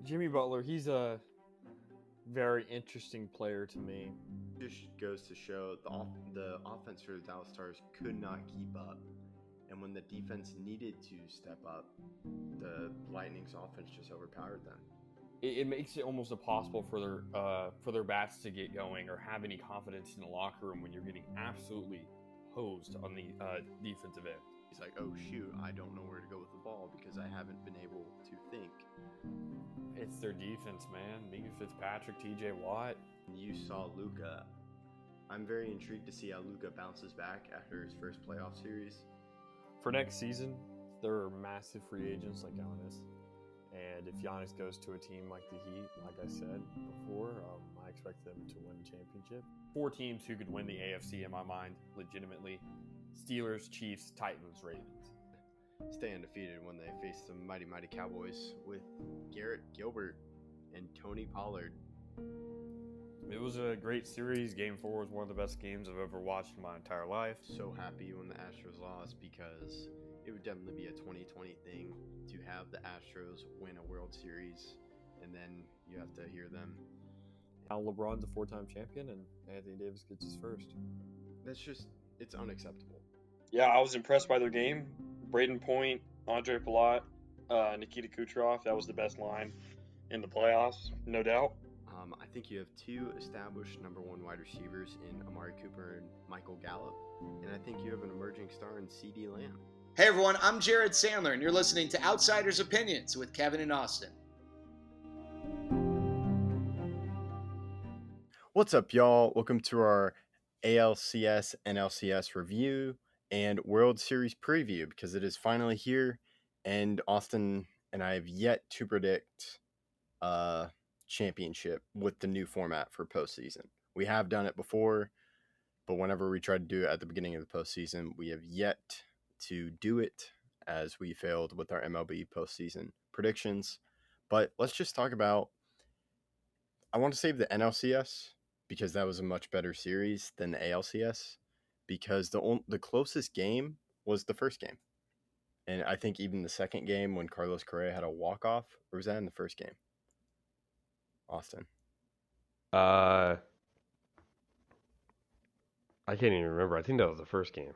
Jimmy Butler, he's a very interesting player to me. Just goes to show the offense for the Dallas Stars could not keep up. And when the defense needed to step up, the Lightning's offense just overpowered them. It makes it almost impossible for their bats to get going or have any confidence in the locker room when you're getting absolutely hosed on the defensive end. He's like, oh shoot, I don't know where to go with the ball because I haven't been able to think. It's their defense, man. Mika Fitzpatrick, TJ Watt. You saw Luka. I'm very intrigued to see how Luka bounces back after his first playoff series. For next season, there are massive free agents like Giannis. And if Giannis goes to a team like the Heat, like I said before, I expect them to win the championship. 4 teams who could win the AFC in my mind, legitimately. Steelers, Chiefs, Titans, Ravens. Stay undefeated when they face the mighty Cowboys with Garrett Gilbert and Tony Pollard. It was a great series. Game 4 was one of the best games I've ever watched in my entire life. So happy when the Astros lost because it would definitely be a 2020 thing to have the Astros win a World Series and then you have to hear them. Now LeBron's a 4-time champion and Anthony Davis gets his first. It's unacceptable. Yeah, I was impressed by their game. Braden Point, Andre Palat, Nikita Kucherov, that was the best line in the playoffs, no doubt. I think you have 2 established number 1 wide receivers in Amari Cooper and Michael Gallup, and I think you have an emerging star in C.D. Lamb. Hey everyone, I'm Jared Sandler, and you're listening to Outsiders Opinions with Kevin and Austin. What's up, y'all? Welcome to our ALCS NLCS review and World Series preview because it is finally here, and Austin and I have yet to predict a championship with the new format for postseason. We have done it before, but whenever we try to do it at the beginning of the postseason, we have yet to do it as we failed with our MLB postseason predictions. But let's just talk about, I want to save the NLCS because that was a much better series than the ALCS because the closest game was the first game. And I think even the second game when Carlos Correa had a walk-off, or was that in the first game? Austin. I can't even remember. I think that was the first game.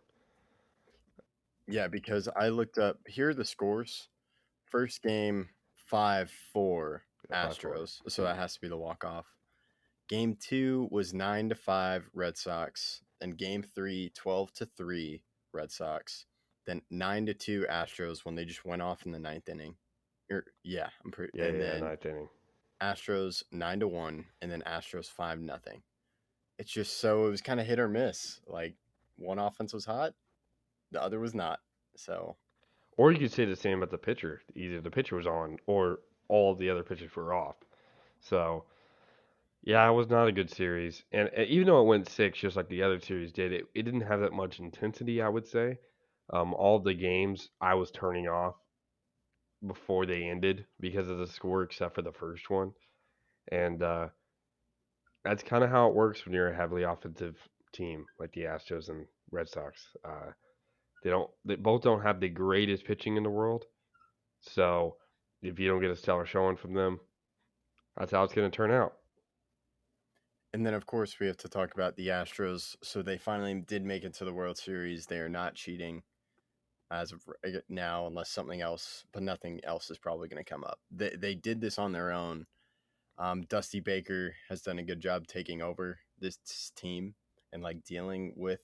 Yeah, because I looked up, here are the scores. First game, 5-4 Astros. So that has to be the walk-off. Game 2 was 9-5 Red Sox. And game 3, 12-3 Red Sox. Then 9-2 Astros when they just went off in the 9th inning. Then 9th inning. Astros 9-1, and then Astros 5-0. It's just so it was kind of hit or miss. Like one offense was hot, the other was not. So, or you could say the same about the pitcher. Either the pitcher was on, or all the other pitchers were off. So, yeah, it was not a good series. And even though it went 6, just like the other series did, it didn't have that much intensity. I would say, all the games I was turning off before they ended because of the score, except for the first one. And that's kind of how it works when you're a heavily offensive team like the Astros and Red Sox. They both don't have the greatest pitching in the world. So if you don't get a stellar showing from them, that's how it's going to turn out. And then, of course, we have to talk about the Astros. So they finally did make it to the World Series. They are not cheating as of now, unless something else, but nothing else is probably going to come up. They did this on their own. Dusty Baker has done a good job taking over this team and like dealing with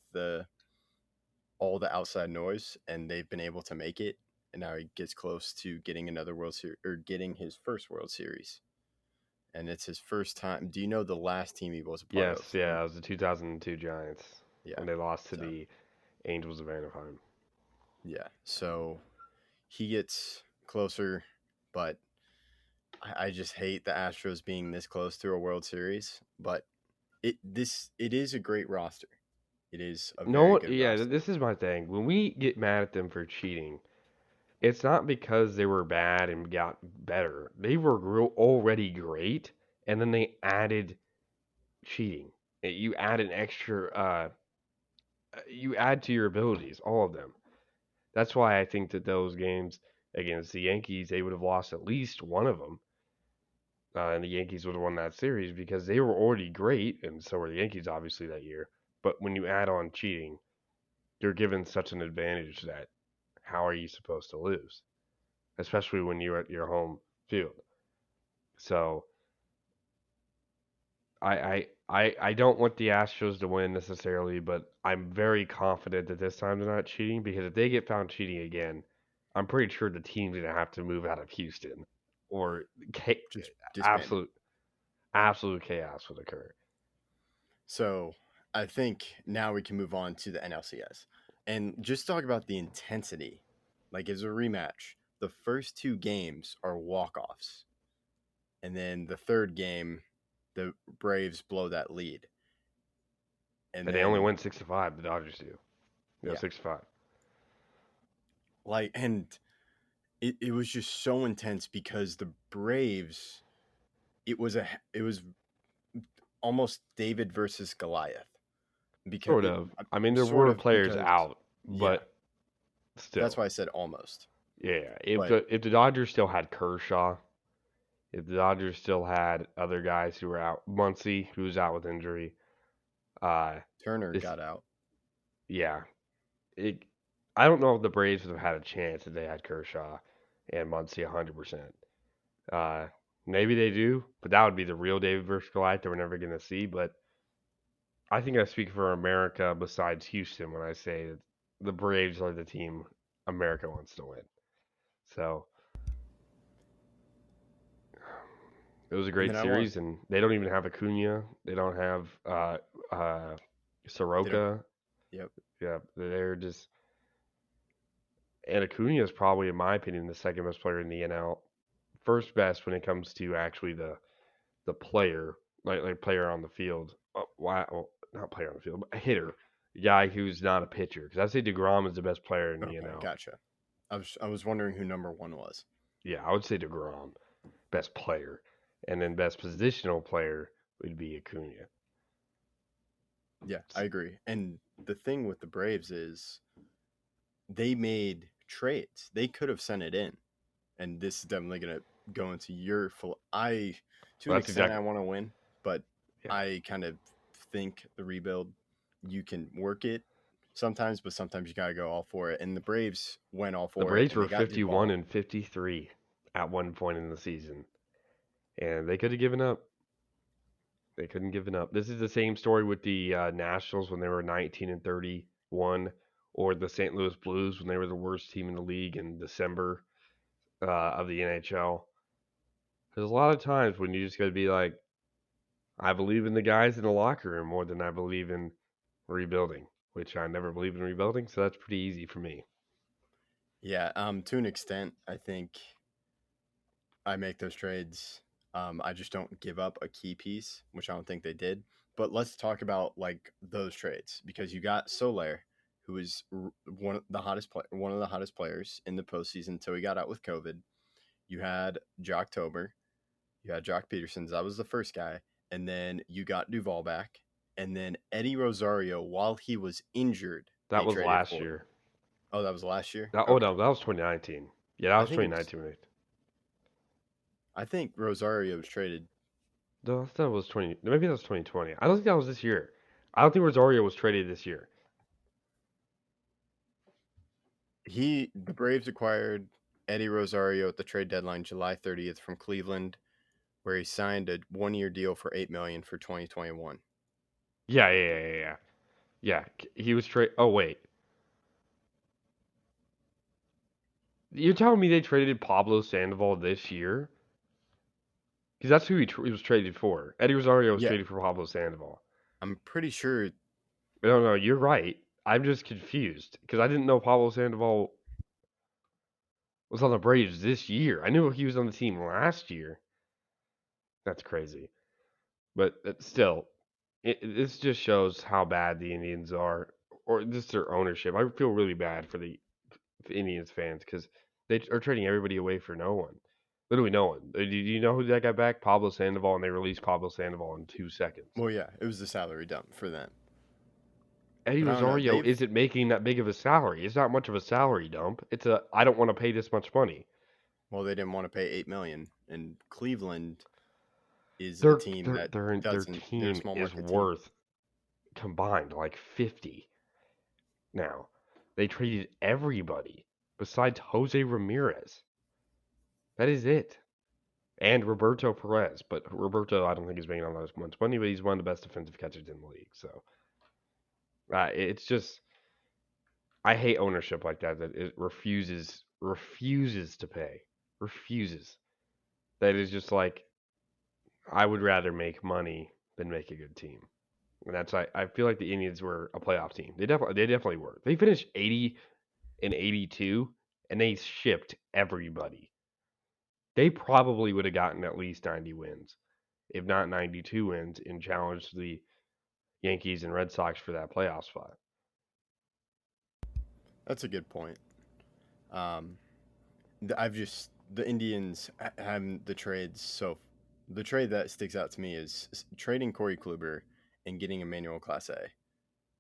all the outside noise, and they've been able to make it. And now he gets close to getting another World Series, or getting his first World Series. And it's his first time. Do you know the last team he was a part of? Yes, yeah, it was the 2002 Giants. Yeah, when they lost to the Angels of Anaheim. Yeah, so he gets closer, but I just hate the Astros being this close to a World Series. But it is a great roster. It is a very good roster. This is my thing. When we get mad at them for cheating, it's not because they were bad and got better. They were already great, and then they added cheating. You add an extra. You add to your abilities, all of them. That's why I think that those games against the Yankees, they would have lost at least one of them. and the Yankees would have won that series because they were already great, and so were the Yankees obviously that year. But when you add on cheating, you're given such an advantage that how are you supposed to lose? Especially when you're at your home field. So I don't want the Astros to win necessarily, but I'm very confident that this time they're not cheating because if they get found cheating again, I'm pretty sure the team's gonna have to move out of Houston, or Just disbanded. absolute chaos would occur. So I think now we can move on to the NLCS and just talk about the intensity. Like, as a rematch, the first 2 games are walk-offs, and then the third game, the Braves blow that lead, and And they only then win 6-5. The Dodgers do. Yeah. 6-5. like, and it was just so intense because the Braves, it was almost David versus Goliath. Because Sort of. I mean, there were players out, but still. That's why I said almost. Yeah. If the Dodgers still had Kershaw, if the Dodgers still had other guys who were out, Muncy, who was out with injury, Turner got out. Yeah. I don't know if the Braves would have had a chance if they had Kershaw and Muncy 100%. Maybe they do, but that would be the real David versus Goliath that we're never going to see. But I think I speak for America besides Houston when I say that the Braves are the team America wants to win. So it was a great series, and they don't even have Acuna. They don't have Soroka. Yep. Yeah, they're just. And Acuna is probably, in my opinion, the second best player in the NL. First best when it comes to actually the player, like player on the field. Not player on the field, but a hitter. A guy who's not a pitcher. Because I'd say DeGrom is the best player in the NL. Gotcha. I was wondering who number 1 was. Yeah, I would say DeGrom, best player. And then best positional player would be Acuna. Yeah, I agree. And the thing with the Braves is they made trades. They could have sent it in. And this is definitely going to go into your full. I want to win, but I kind of think the rebuild, you can work it sometimes, but sometimes you got to go all for it. And the Braves went all for it. The Braves were 51 and 53 at one point in the season. And they could have given up. They couldn't give it up. This is the same story with the Nationals when they were 19 and 31, or the St. Louis Blues when they were the worst team in the league in December of the NHL. There's a lot of times when you just got to be like, I believe in the guys in the locker room more than I believe in rebuilding, which I never believed in rebuilding, so that's pretty easy for me. Yeah, to an extent, I think I make those trades. I just don't give up a key piece, which I don't think they did. But let's talk about like those trades, because you got Soler, who is one of the hottest players in the postseason until he got out with COVID. You had Jocktober, you had Jock Petersons. That was the first guy, and then you got Duvall back, and then Eddie Rosario while he was injured. That was last year. Oh, that was last year. Oh no, that was 2019. Yeah, that was 2019. I think Rosario was traded. No, that was 20. Maybe that was 2020. I don't think that was this year. I don't think Rosario was traded this year. The Braves acquired Eddie Rosario at the trade deadline, July 30th, from Cleveland, where he signed a 1-year deal for $8 million for 2021. Yeah. He was traded. Oh wait, you're telling me they traded Pablo Sandoval this year? Because that's who he was traded for. Eddie Rosario was traded for Pablo Sandoval. I'm pretty sure. No, you're right. I'm just confused because I didn't know Pablo Sandoval was on the Braves this year. I knew he was on the team last year. That's crazy. But still, this just shows how bad the Indians are, or just their ownership. I feel really bad for the Indians fans because they are trading everybody away for no one. Literally no one. Do you know who that got back? Pablo Sandoval, and they released Pablo Sandoval in 2 seconds. Well, yeah, it was the salary dump for them. Eddie Rosario isn't making that big of a salary. It's not much of a salary dump. It's I don't want to pay this much money. Well, they didn't want to pay $8 million, and Cleveland is a Their team their that their their doesn't. They're a team small is market team. worth combined like 50 now. They traded everybody besides Jose Ramirez. That is it. And Roberto Perez, but Roberto I don't think is making all that much money, but he's one of the best defensive catchers in the league. So it's just I hate ownership like that. That it refuses to pay, refuses. That is just like I would rather make money than make a good team. And that's I feel like the Indians were a playoff team. They definitely were. They finished 80 and 82, and they shipped everybody. They probably would have gotten at least 90 wins, if not 92 wins, and challenged the Yankees and Red Sox for that playoff spot. That's a good point. Um, the Indians having the trades. So the trade that sticks out to me is trading Corey Kluber and getting Emmanuel Clase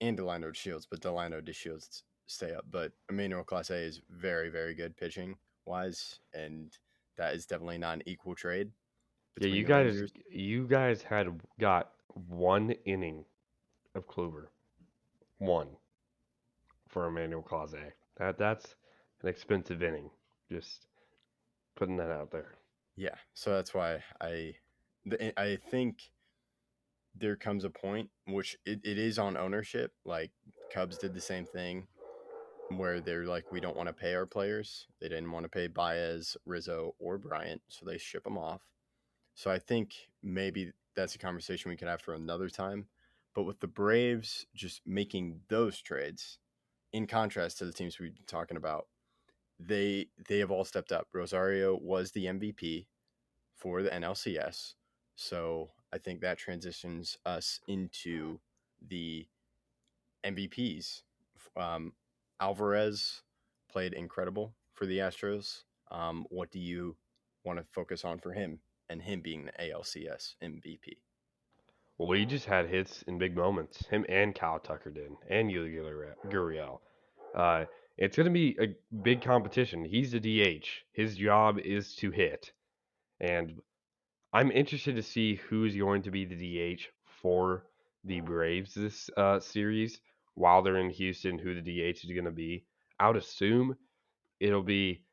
and Delino Shields, but Delino Shields stay up. But Emmanuel Clase is very, very good pitching wise, and that is definitely not an equal trade Yeah, between the Rangers. you guys had got 1 inning of Kluber, one for Emmanuel Clase. That's an expensive inning. Just putting that out there. Yeah, so that's why I think there comes a point which it is on ownership. Like Cubs did the same thing where they're like, we don't want to pay our players. They didn't want to pay Baez, Rizzo, or Bryant, so they ship them off. So I think maybe that's a conversation we could have for another time. But with the Braves just making those trades, in contrast to the teams we've been talking about, they have all stepped up. Rosario was the MVP for the NLCS. So I think that transitions us into the MVPs. Alvarez played incredible for the Astros. What do you want to focus on for him and him being the ALCS MVP? Well, he just had hits in big moments. Him and Kyle Tucker did, and Yuli Gurriel. Uh, it's going to be a big competition. He's the DH. His job is to hit, and I'm interested to see who's going to be the DH for the Braves this series while they're in Houston. Who the DH is going to be? I would assume it'll be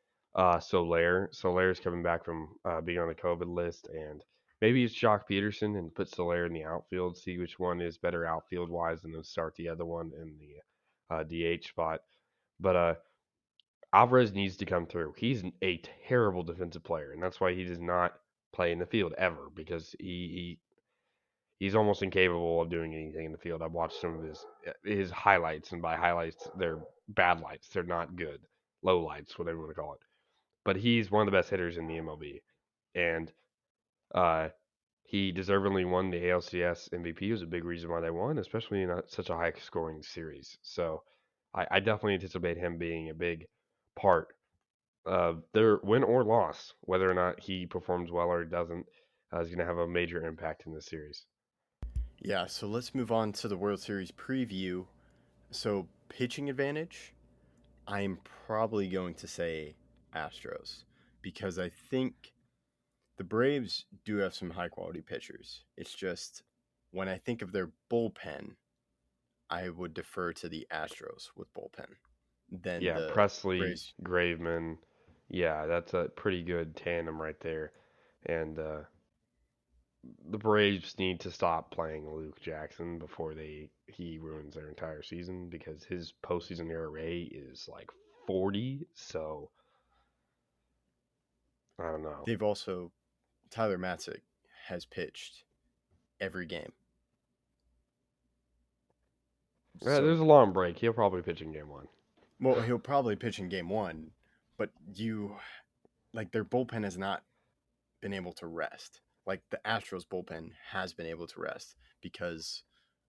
Soler. Soler's coming back from being on the COVID list, and maybe it's Jock Peterson and put Soler in the outfield, see which one is better outfield wise, and then start the other one in the DH spot. But Alvarez needs to come through. He's a terrible defensive player, and that's why he does not play in the field ever because he's almost incapable of doing anything in the field. I've watched some of his highlights, and by highlights, they're bad lights. They're not good. Low lights, whatever you want to call it. But he's one of the best hitters in the MLB, and uh, he deservedly won the ALCS MVP. It was a big reason why they won, especially in such a high-scoring series. So I definitely anticipate him being a big part of their win or loss, whether or not he performs well or doesn't, is going to have a major impact in this series. Yeah, so let's move on to the World Series preview. So, pitching advantage, I'm probably going to say Astros because I think the Braves do have some high quality pitchers. It's just when I think of their bullpen, I would defer to the Astros with bullpen than Yeah, the Presley, Braves. Graveman. Yeah, that's a pretty good tandem right there. And the Braves need to stop playing Luke Jackson before he ruins their entire season because his postseason ERA is like 40. So I don't know. They've also Tyler Matzik has pitched every game. So, There's a long break. He'll probably pitch in game one. well, he'll probably pitch in game one, but their bullpen has not been able to rest. Like the Astros bullpen has been able to rest because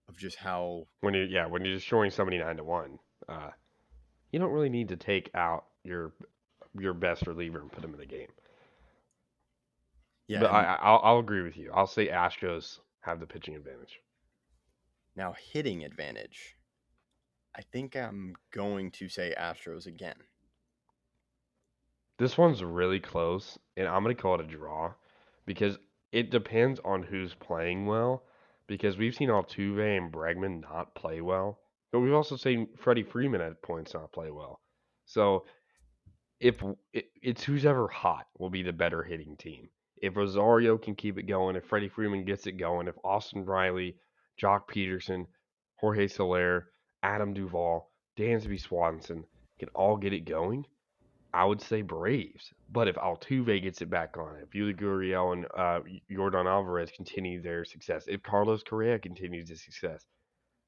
of just how When you're just showing somebody 9-1, you don't really need to take out your best reliever and put him in the game. yeah. But And I'll agree with you. I'll say Astros have the pitching advantage. now hitting advantage. I think I'm going to say Astros again. This one's really close, and I'm going to call it a draw because It depends on who's playing well, because we've seen Altuve and Bregman not play well, but we've also seen Freddie Freeman at points not play well. So if it's who's ever hot will be the better hitting team. If Rosario can keep it going, if Freddie Freeman gets it going, if Austin Riley, Jock Peterson, Jorge Soler, Adam Duvall, Dansby Swanson can all get it going, I would say Braves. But if Altuve gets it back on, if Yuli Gurriel and Yordan Alvarez continue their success, if Carlos Correa continues his success,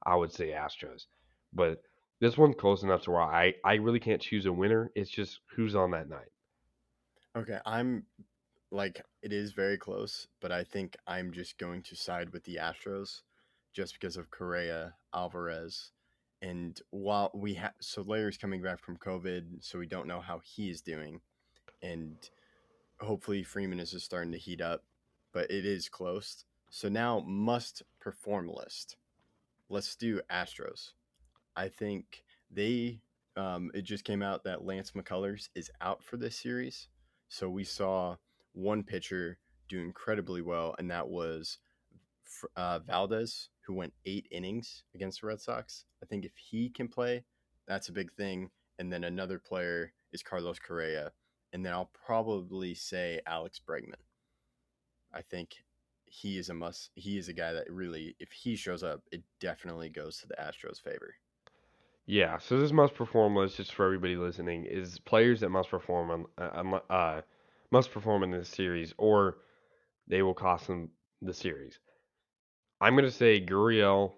I would say Astros. But this one's close enough to where I really can't choose a winner. It's just who's on that night. Okay, it is very close, but I think I'm just going to side with the Astros just because of Correa, Alvarez, and while we have Soler's coming back from COVID, so we don't know how he is doing, and hopefully Freeman is just starting to heat up, but it is close. So now must perform list. Let's do Astros. I think it just came out that Lance McCullers is out for this series. So we saw one pitcher do incredibly well, and that was Valdez, who went 8 innings against the Red Sox. I think if he can play, that's a big thing. And then another player is Carlos Correa. And then I'll probably say Alex Bregman. I think he is a must. He is a guy that really, if he shows up, it definitely goes to the Astros' favor. Yeah, so this must perform list, just for everybody listening, is players that must perform in this series, or they will cost them the series. I'm going to say Gurriel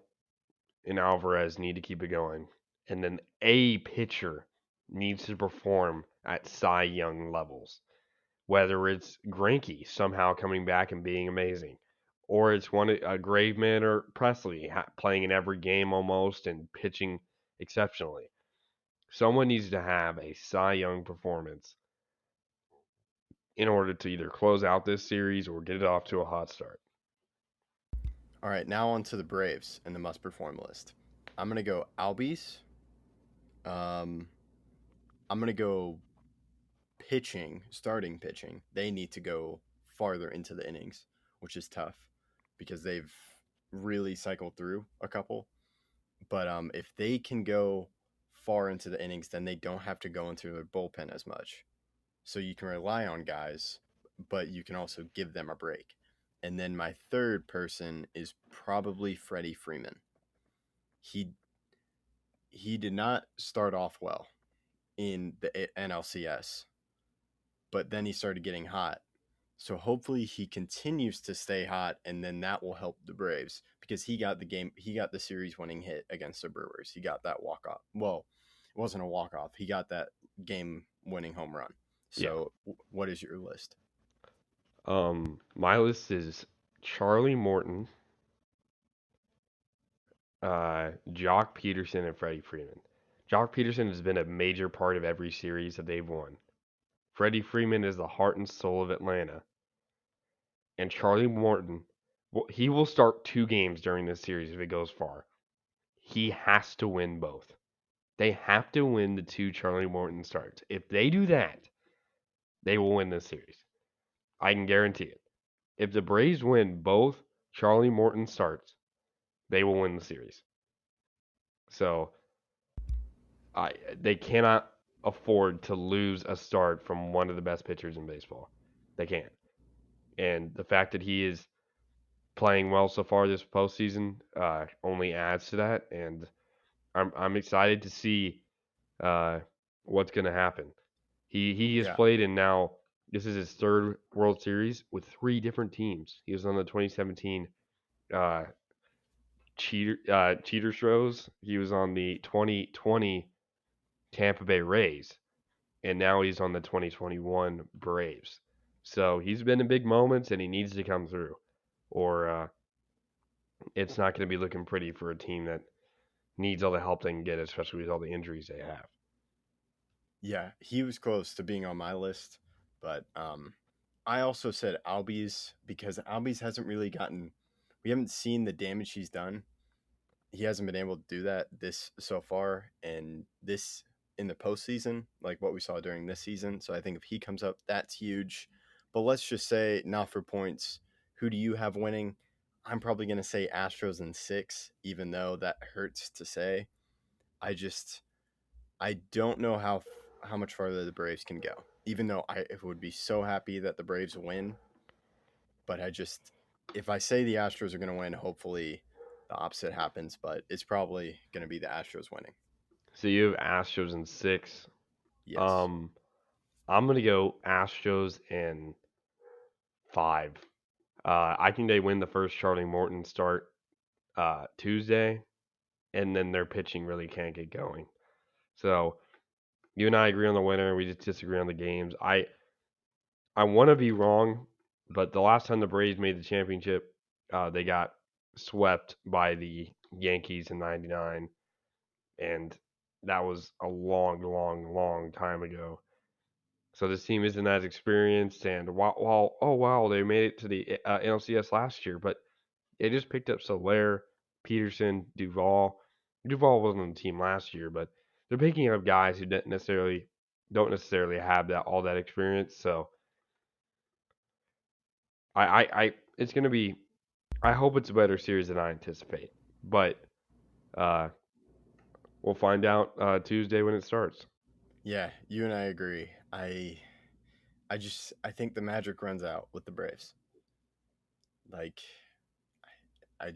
and Alvarez need to keep it going, and then a pitcher needs to perform at Cy Young levels. Whether it's Greinke somehow coming back and being amazing, or it's Graveman or Presley playing in every game almost and pitching exceptionally. Someone needs to have a Cy Young performance in order to either close out this series or get it off to a hot start. All right, now on to the Braves and the must perform list. I'm going to go Albies. I'm going to go starting pitching. They need to go farther into the innings, which is tough because they've really cycled through a couple. But if they can go far into the innings, then they don't have to go into their bullpen as much. So you can rely on guys, but you can also give them a break. And then my third person is probably Freddie Freeman. He did not start off well in the NLCS, but then he started getting hot. So hopefully he continues to stay hot, and then that will help the Braves because he got the series winning hit against the Brewers. He got that walk off. Well, it wasn't a walk off. He got that game winning home run. So What is your list? My list is Charlie Morton, Jock Peterson, and Freddie Freeman. Jock Peterson has been a major part of every series that they've won. Freddie Freeman is the heart and soul of Atlanta. And Charlie Morton, he will start 2 games during this series if it goes far. He has to win both. They have to win the 2 Charlie Morton starts. If they do that, they will win this series. I can guarantee it. If the Braves win both Charlie Morton starts, they will win the series. So they cannot afford to lose a start from one of the best pitchers in baseball. They can't. And the fact that he is playing well so far this postseason only adds to that. And I'm excited to see what's going to happen. He has played in now. This is his 3rd World Series with 3 different teams. He was on the 2017 Cheater Stros. He was on the 2020 Tampa Bay Rays, and now he's on the 2021 Braves. So he's been in big moments, and he needs to come through, or it's not going to be looking pretty for a team that needs all the help they can get, especially with all the injuries they have. Yeah, he was close to being on my list, but I also said Albies because Albies hasn't really we haven't seen the damage he's done. He hasn't been able to do that this so far, and this in the postseason, like what we saw during this season. So I think if he comes up, that's huge. But let's just say, not for points, who do you have winning? I'm probably going to say Astros in 6, even though that hurts to say. I don't know how much farther the Braves can go, even though I would be so happy that the Braves win. But if I say the Astros are going to win, hopefully the opposite happens, but it's probably going to be the Astros winning. So you have Astros in 6. Yes. I'm going to go Astros in 5. I think they win the first Charlie Morton start Tuesday, and then their pitching really can't get going. So you and I agree on the winner. We just disagree on the games. I want to be wrong, but the last time the Braves made the championship, they got swept by the Yankees in '99, and that was a long, long, long time ago. So this team isn't as experienced, and while they made it to the NLCS last year, but they just picked up Soler, Peterson, Duvall. Duvall wasn't on the team last year, but they're picking up guys who don't necessarily have all that experience. So it's gonna be. I hope it's a better series than I anticipate, but we'll find out Tuesday when it starts. Yeah, you and I agree. I think the magic runs out with the Braves. Like, I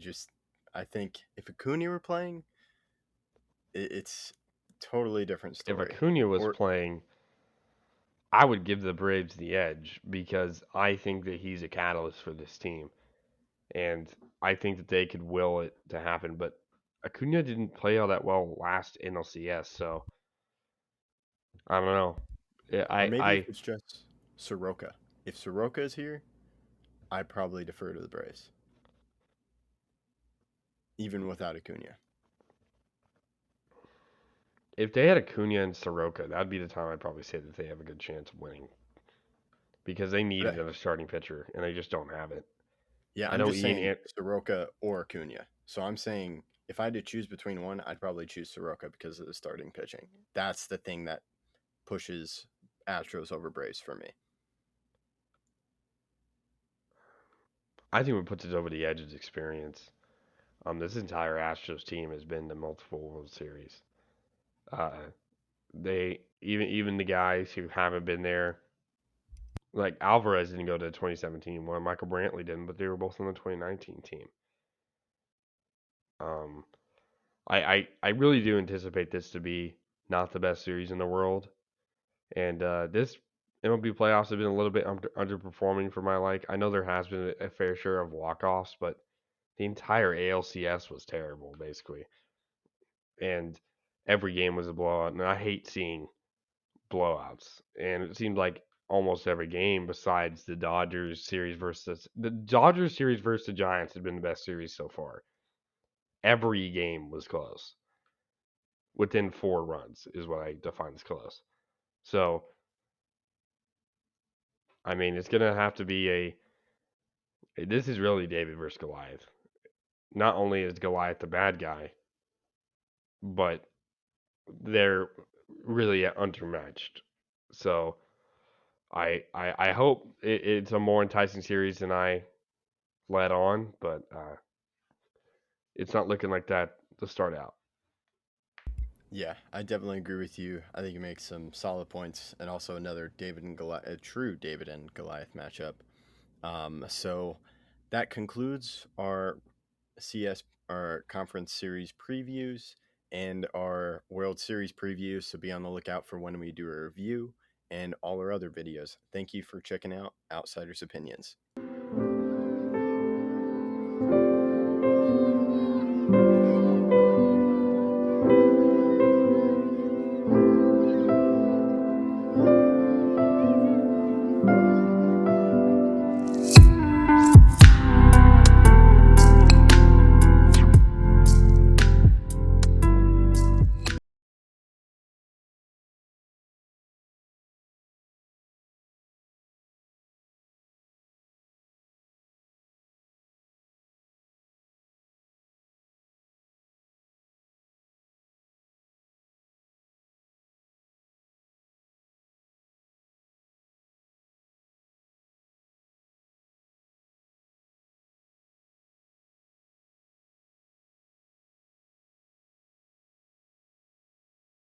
think if Acuna were playing, it's totally different story. If Acuna was playing, I would give the Braves the edge because I think that he's a catalyst for this team, and I think that they could will it to happen. But Acuna didn't play all that well last NLCS, so I don't know. Or maybe if it's just Soroka. If Soroka is here, I'd probably defer to the Braves, even without Acuna. If they had Acuna and Soroka, that'd be the time I'd probably say that they have a good chance of winning because they need another starting pitcher and they just don't have it. Yeah, I'm just saying Soroka or Acuna. So I'm saying if I had to choose between one, I'd probably choose Soroka because of the starting pitching. That's the thing that pushes Astros over Braves for me. I think what puts it over the edge is experience. This entire Astros team has been to multiple World Series. They even the guys who haven't been there, like Alvarez didn't go to the 2017 one, Michael Brantley didn't, but they were both on the 2019 team. I really do anticipate this to be not the best series in the world, and this MLB playoffs have been a little bit underperforming for my like. I know there has been a fair share of walk-offs, but the entire ALCS was terrible, basically, and every game was a blowout. And I hate seeing blowouts, and it seemed like almost every game, besides the Dodgers series versus the Giants, had been the best series so far. Every game was close. Within 4 runs is what I define as close. So, I mean, it's gonna have to be this is really David versus Goliath. Not only is Goliath the bad guy, but they're really undermatched. So, I hope it's a more enticing series than I let on, but it's not looking like that to start out. Yeah, I definitely agree with you. I think you make some solid points, and also another a true David and Goliath matchup. So that concludes our our conference series previews and our World Series preview. So be on the lookout for when we do a review and all our other videos. Thank you for checking out Outsiders Opinions.